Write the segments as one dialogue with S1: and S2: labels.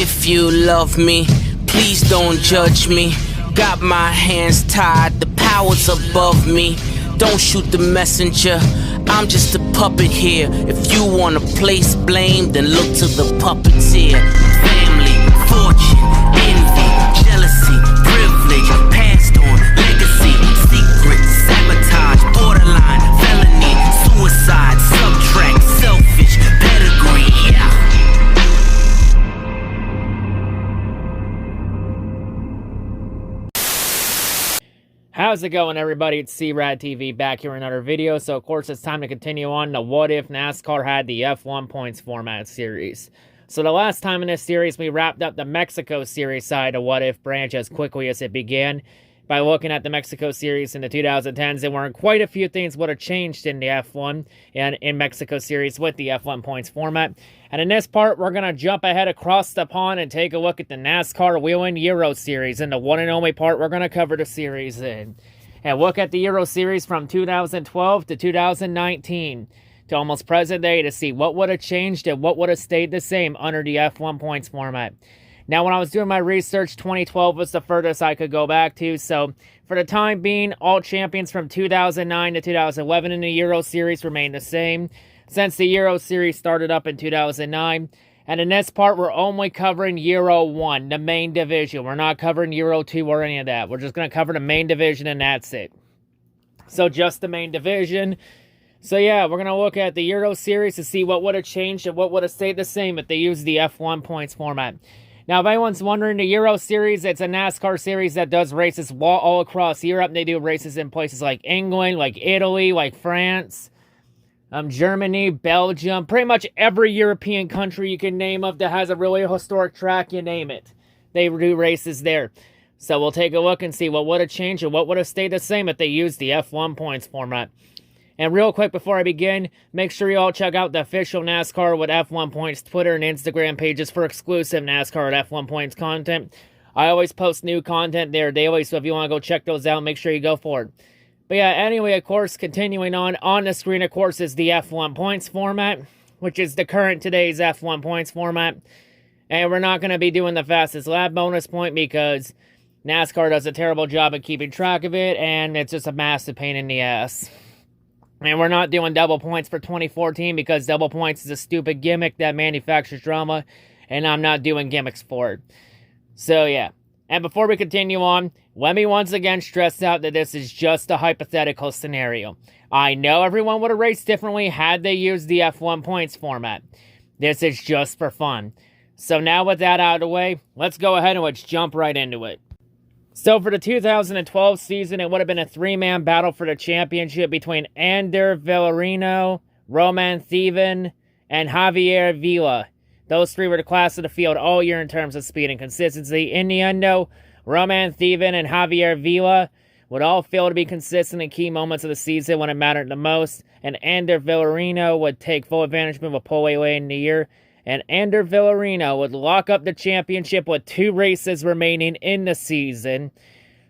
S1: If you love me, please don't judge me. Got my hands tied, the power's above me. Don't shoot the messenger, I'm just a puppet here. If you wanna place blame, then look to the puppeteer. Family, fortune, envy, jealousy, privilege, passed on, legacy, secret, sabotage, borderline, felony, suicide, subtract, selfish, pedigree, yeah.
S2: How's it going, everybody? It's C-RadTV back here in another video. So, of course, it's time to continue on the What If NASCAR Had the F1 Points Format series. So, the last time in this series, we wrapped up the Mexico Series side of What If branch as quickly as it began. By looking at the Mexico Series in the 2010s, there weren't quite a few things would have changed in the F1 and in Mexico Series with the F1 Points format. And in this part, we're going to jump ahead across the pond and take a look at the NASCAR Whelen Euro Series. And the one and only part we're going to cover the series in. And look at the Euro Series from 2012 to 2019 to almost present day to see what would have changed and what would have stayed the same under the F1 Points format. Now, when I was doing my research, 2012 was the furthest I could go back to. So, for the time being, all champions from 2009 to 2011 in the Euro Series remain the same, since the Euro Series started up in 2009. And in this part, we're only covering Euro 1, the main division. We're not covering Euro 2 or any of that. We're just going to cover the main division, and that's it. So, just the main division. So, yeah, we're going to look at the Euro Series to see what would have changed and what would have stayed the same if they used the F1 Points format. Now, if anyone's wondering, the Euro Series, it's a NASCAR series that does races all across Europe. They do races in places like England, like Italy, like France, Germany, Belgium. Pretty much every European country you can name of that has a really historic track, you name it. They do races there. So we'll take a look and see what would have changed and what would have stayed the same if they used the F1 Points format. And real quick before I begin, make sure you all check out the official NASCAR with F1 Points Twitter and Instagram pages for exclusive NASCAR at F1 Points content. I always post new content there daily, so if you want to go check those out, make sure you go for it. But yeah, anyway, of course, continuing on the screen, of course, is the F1 Points format, which is the current today's F1 Points format. And we're not going to be doing the fastest lap bonus point because NASCAR does a terrible job of keeping track of it, and it's just a massive pain in the ass. And we're not doing double points for 2014 because double points is a stupid gimmick that manufactures drama, and I'm not doing gimmicks for it. So, yeah. And before we continue on, let me once again stress out that this is just a hypothetical scenario. I know everyone would have raced differently had they used the F1 Points format. This is just for fun. So now with that out of the way, let's go ahead and let's jump right into it. So for the 2012 season, it would have been a three-man battle for the championship between Ander Villarino, Roman Thiven, and Javier Villa. Those three were the class of the field all year in terms of speed and consistency. In the end, though, Roman Thiven and Javier Villa would all fail to be consistent in key moments of the season when it mattered the most, and Ander Villarino would take full advantage of a pole late in the year, and Ander Villarino would lock up the championship with 2 races remaining in the season.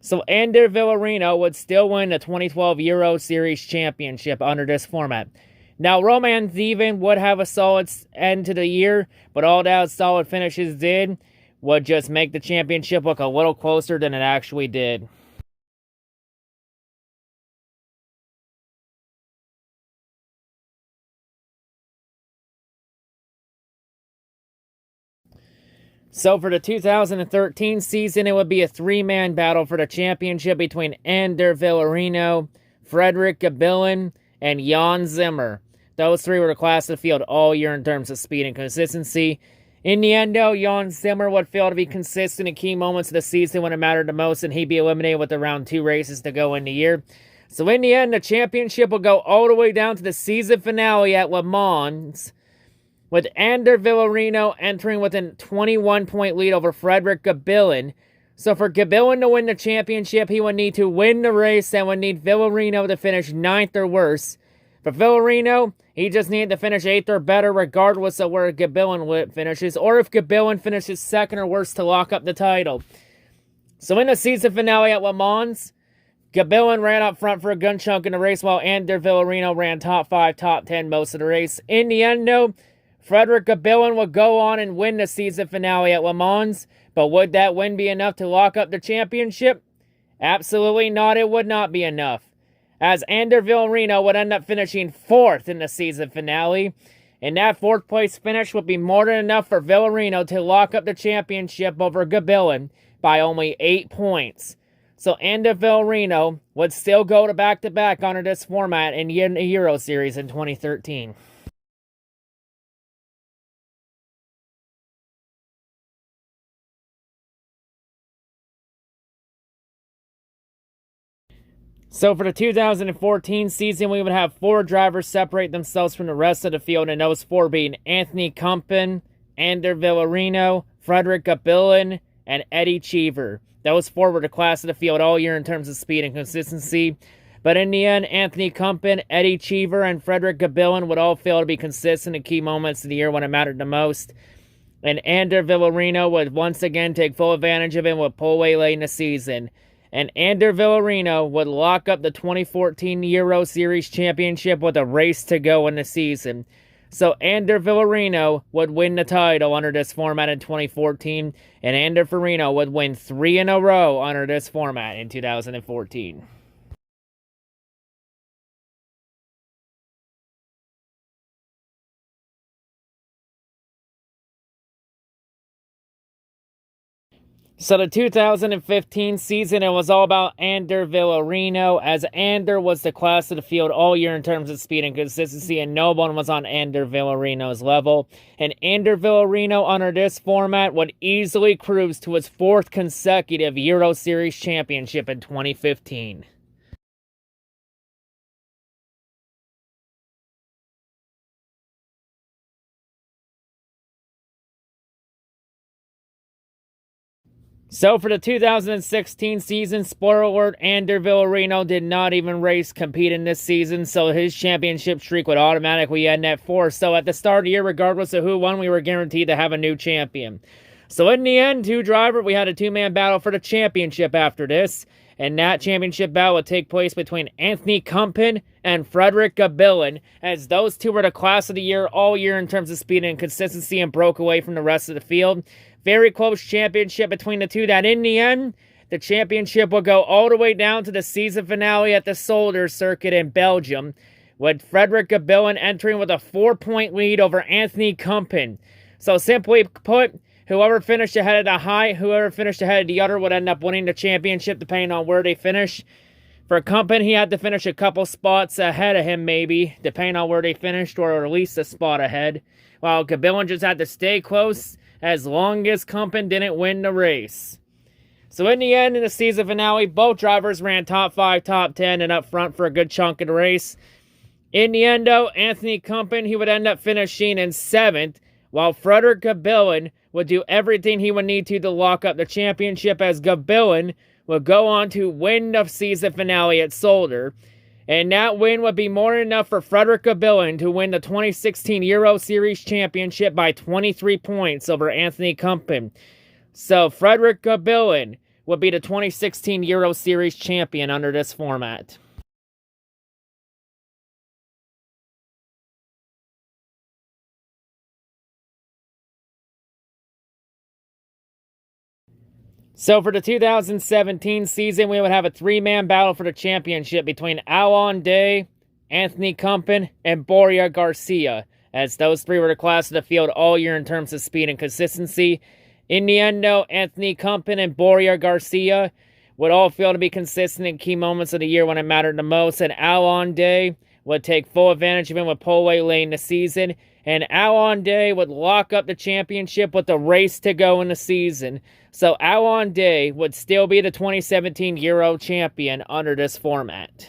S2: So Ander Villarino would still win the 2012 Euro Series championship under this format. Now, Roman Thiven would have a solid end to the year, but all that solid finishes did would just make the championship look a little closer than it actually did. So for the 2013 season, it would be a three-man battle for the championship between Ander Villarino, Frederick Gabillen, and Jan Zimmer. Those three were the class of the field all year in terms of speed and consistency. In the end, though, Jan Zimmer would fail to be consistent in key moments of the season when it mattered the most, and he'd be eliminated with around 2 races to go in the year. So in the end, the championship will go all the way down to the season finale at Le Mans, with Ander Villarino entering with a 21-point lead over Frederick Gabillen. So for Gabillen to win the championship, he would need to win the race and would need Villarino to finish 9th or worse. For Villarino, he just needed to finish 8th or better regardless of where Gabillen finishes, or if Gabillen finishes 2nd or worse to lock up the title. So in the season finale at Le Mans, Gabillen ran up front for a good chunk in the race while Ander Villarino ran top 5, top 10 most of the race. In the end, though, Frederick Gabillon would go on and win the season finale at Le Mans, but would that win be enough to lock up the championship? Absolutely not, it would not be enough, as Ander Villarino would end up finishing 4th in the season finale, and that 4th place finish would be more than enough for Villarino to lock up the championship over Gabillon by only 8 points. So Ander Villarino would still go to back-to-back under this format in the Euro Series in 2013. So for the 2014 season, we would have 4 drivers separate themselves from the rest of the field, and those 4 being Anthony Kumpen, Ander Villarino, Frederick Gabillon, and Eddie Cheever. Those 4 were the class of the field all year in terms of speed and consistency. But in the end, Anthony Kumpen, Eddie Cheever, and Frederick Gabillon would all fail to be consistent in key moments of the year when it mattered the most. And Ander Villarino would once again take full advantage of it with pole away late in the season. And Ander Villarino would lock up the 2014 Euro Series Championship with a race to go in the season. So Ander Villarino would win the title under this format in 2014, and Ander Villarino would win 3 in a row under this format in 2014. So the 2015 season, it was all about Ander Villarino, as Ander was the class of the field all year in terms of speed and consistency, and no one was on Ander Villarino's level. And Ander Villarino, under this format, would easily cruise to his 4th consecutive Euro Series championship in 2015. So for the 2016 season, spoiler alert, Ander Villarino did not even compete in this season, so his championship streak would automatically end at 4. So at the start of the year, regardless of who won, we were guaranteed to have a new champion. So in the end, we had a 2-man battle for the championship after this, and that championship battle would take place between Anthony Kumpen and Frederick Gabillon, as those 2 were the class of the year all year in terms of speed and consistency and broke away from the rest of the field. Very close championship between the 2 that in the end, the championship will go all the way down to the season finale at the Solder circuit in Belgium, with Frederick Gabillon entering with a 4-point lead over Anthony Kumpen. So simply put, whoever finished ahead of the other would end up winning the championship depending on where they finish. For Kumpen, he had to finish a couple spots ahead of him maybe, depending on where they finished, or at least a spot ahead, while Gabillon just had to stay close as long as Kumpen didn't win the race. So in the end, in the season finale, both drivers ran top 5, top 10, and up front for a good chunk of the race. In the end, though, Anthony Kumpen, he would end up finishing in 7th, while Frederick Gabillon would do everything he would need to lock up the championship, as Gabillon would go on to win the season finale at Solder. And that win would be more than enough for Frederick Gabillon to win the 2016 Euro Series Championship by 23 points over Anthony Kumpen. So Frederick Gabillon would be the 2016 Euro Series champion under this format. So for the 2017 season, we would have a 3-man battle for the championship between Alon Day, Anthony Kumpen, and Borja Garcia, as those 3 were the class of the field all year in terms of speed and consistency. In the end, though, Anthony Kumpen and Borja Garcia would all fail to be consistent in key moments of the year when it mattered the most, and Alon Day would take full advantage of him with pole away late in the season, and Alon Day would lock up the championship with a race to go in the season. So Alon Day would still be the 2017 Euro champion under this format.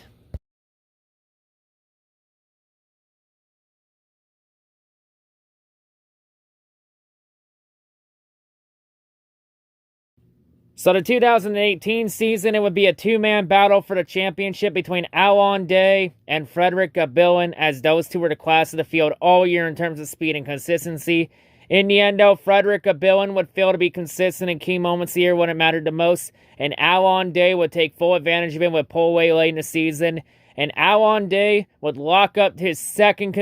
S2: So the 2018 season, it would be a 2-man battle for the championship between Alon Day and Frederick Gabillon, as those 2 were the class of the field all year in terms of speed and consistency. In the end, though, Frederick Gabillon would fail to be consistent in key moments here when it mattered the most, and Alon Day would take full advantage of him with pole away late in the season. and Alon Day would lock up his second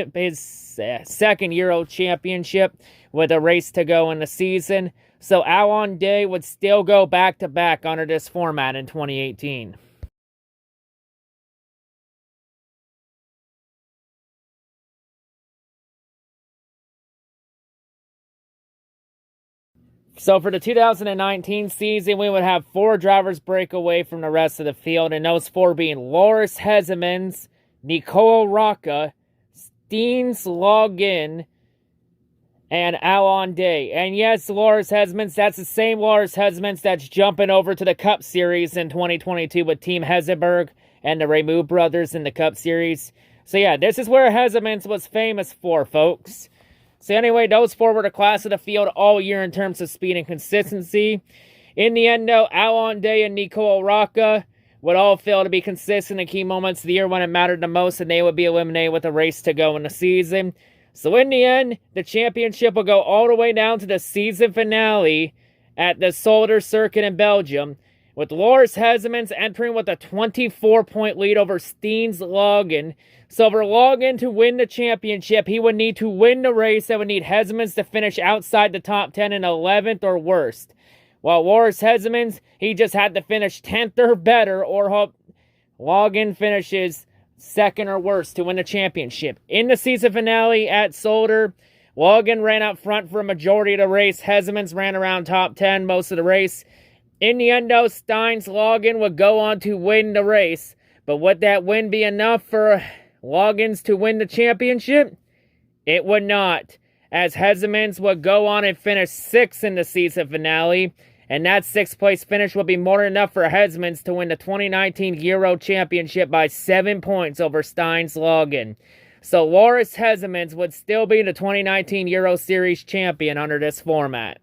S2: Euro Championship with a race to go in the season. So Alon Day would still go back-to-back under this format in 2018. So for the 2019 season, we would have 4 drivers break away from the rest of the field, and those 4 being Loris Hezemans, Nicole Rocca, Steens Login, and Alon Day. And yes, Loris Hezemans, that's the same Loris Hezemans that's jumping over to the Cup Series in 2022 with Team Hezeberg and the Remu brothers in the Cup Series. So yeah, this is where Hezemans was famous for, folks. So anyway, those 4 were the class of the field all year in terms of speed and consistency. In the end, though, Alon Day and Nicole Rocca would all fail to be consistent in key moments of the year when it mattered the most, and they would be eliminated with a race to go in the season. So in the end, the championship will go all the way down to the season finale at the Solder Circuit in Belgium, with Loris Hezemans entering with a 24-point lead over Steens Login. So for Login to win the championship, he would need to win the race and would need Hezemans to finish outside the top 10 in 11th or worst. While Loris Hezemans, he just had to finish 10th or better, or hope Login finishes 2nd or worse to win the championship. In the season finale at Solder, Login ran up front for a majority of the race. Hezemans ran around top 10 most of the race. In the end, though, Steens Login would go on to win the race. But would that win be enough for Logins to win the championship? It would not, as Hezemans would go on and finish 6th in the season finale, and that 6th place finish would be more than enough for Hezemans to win the 2019 Euro Championship by 7 points over Steens Login. So Loris Hezemans would still be the 2019 Euro Series champion under this format.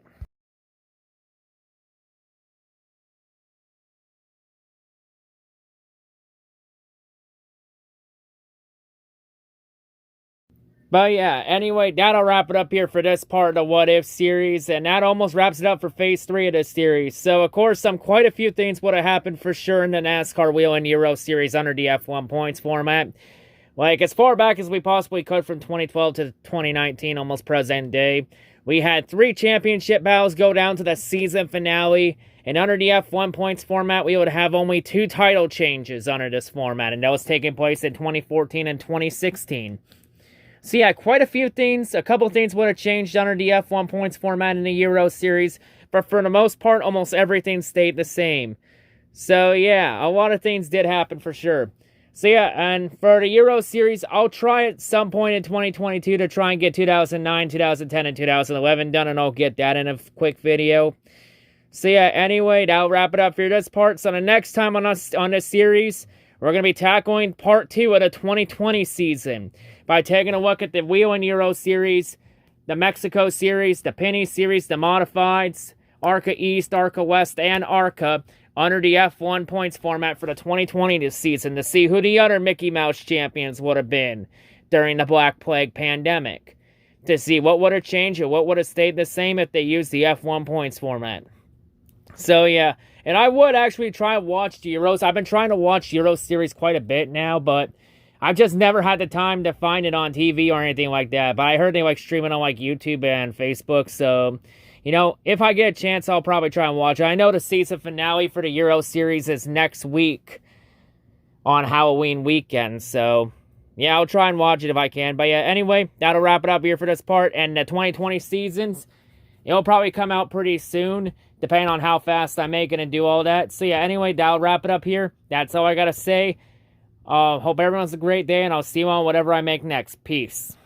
S2: But yeah, anyway, that'll wrap it up here for this part of the What If series, and that almost wraps it up for Phase 3 of this series. So, of course, quite a few things would have happened for sure in the NASCAR Whelen Euro Series under the F1 points format. Like, as far back as we possibly could from 2012 to 2019, almost present day. We had 3 championship battles go down to the season finale, and under the F1 points format, we would have only 2 title changes under this format, and that was taking place in 2014 and 2016. So yeah, quite a few things, a couple things would have changed under the F1 points format in the Euro Series, but for the most part, almost everything stayed the same. So yeah, a lot of things did happen for sure. So yeah, and for the Euro Series, I'll try at some point in 2022 to try and get 2009, 2010, and 2011 done, and I'll get that in a quick video. So yeah, anyway, that'll wrap it up for this part. So the next time on this series, we're going to be tackling Part 2 of the 2020 season by taking a look at the Whelen Euro Series, the Mexico Series, the Penny Series, the Modifieds, ARCA East, ARCA West, and ARCA under the F1 points format for the 2020 season to see who the other Mickey Mouse champions would have been during the Black Plague pandemic. To see what would have changed or what would have stayed the same if they used the F1 points format. So yeah, and I would actually try and watch the Euros. I've been trying to watch Euro Series quite a bit now, but I've just never had the time to find it on TV or anything like that. But I heard they like stream it on like YouTube and Facebook. So, you know, if I get a chance, I'll probably try and watch it. I know the season finale for the Euro Series is next week on Halloween weekend. So, yeah, I'll try and watch it if I can. But yeah, anyway, that'll wrap it up here for this part. And the 2020 seasons, it'll probably come out pretty soon, depending on how fast I make it and do all that. So yeah, anyway, that'll wrap it up here. That's all I gotta say. Hope everyone's a great day, and I'll see you on whatever I make next. Peace.